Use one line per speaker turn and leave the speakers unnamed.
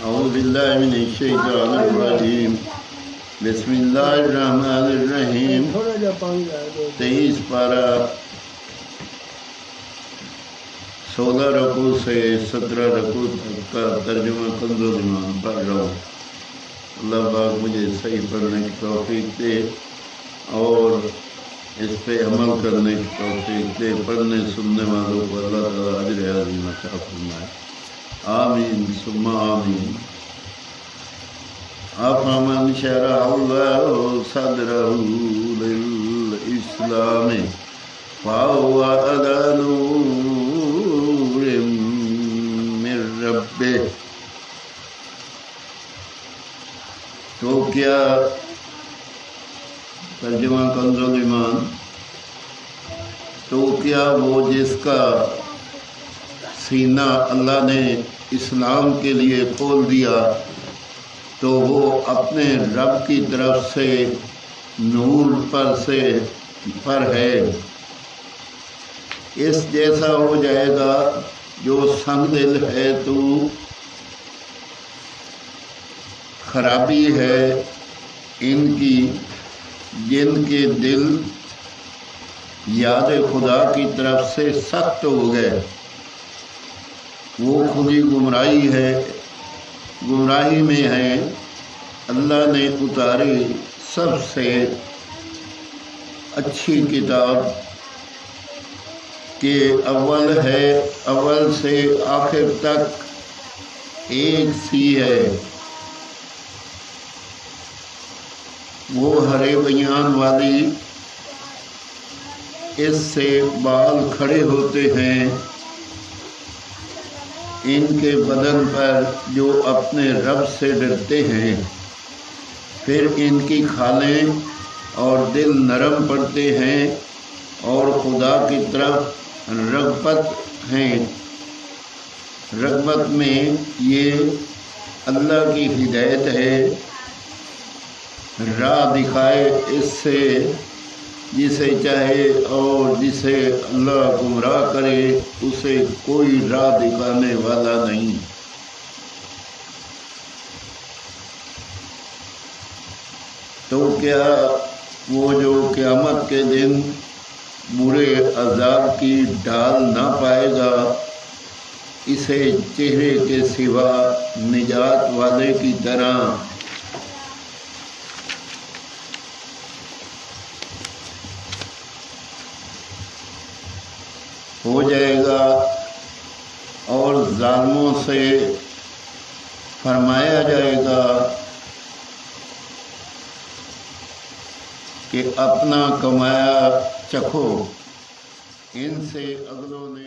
أعوذ بالله من الشيطان الرجيم بسم الله الرحمن الرحیم 23 پارہ 16 رکوع سے 17 رکوع تک کا ترجمہ کنز الایمان پڑھ رہا ہوں۔ اللہ پاک مجھے صحیح پڑھنے کی توفیق دے اور اس پہ عمل کرنے کی توفیق دے۔ پڑھنے سننے والوں کو اللہ تعالیٰ اجر عظیم عطا فرمائے، آمین ثم آمین۔ أفمن شرح الله صدره للإسلام فهو على نور من ربه، تو کیا ترجمہ کنز الایمان، تو کیا وہ جس کا سینہ اللہ نے اسلام کے لیے کھول دیا تو وہ اپنے رب کی طرف سے نور پر ہے، اس جیسا ہو جائے گا جو سنگ دل ہے تو خرابی ہے ان کی جن کے دل یاد خدا کی طرف سے سخت ہو گئے، وہ خودی گمراہی میں ہیں۔ اللہ نے اتاری سب سے اچھی کتاب کہ اول سے آخر تک ایک سی ہے، وہ ہرے بیان والی، اس سے بال کھڑے ہوتے ہیں ان کے بدن پر جو اپنے رب سے ڈرتے ہیں، پھر ان کی کھالیں اور دل نرم پڑتے ہیں اور خدا کی طرف رغبت میں یہ اللہ کی ہدایت ہے، راہ دکھائے اس سے جسے چاہے، اور جسے اللہ گمراہ کرے اسے کوئی راہ دکھانے والا نہیں۔ تو کیا وہ جو قیامت کے دن برے عذاب کی ڈھال نہ پائے گا، اسے چہرے کے سوا نجات والے کی طرح ہو جائے گا، اور ظالموں سے فرمایا جائے گا کہ اپنا کمایا چکھو، ان سے اگلوں نے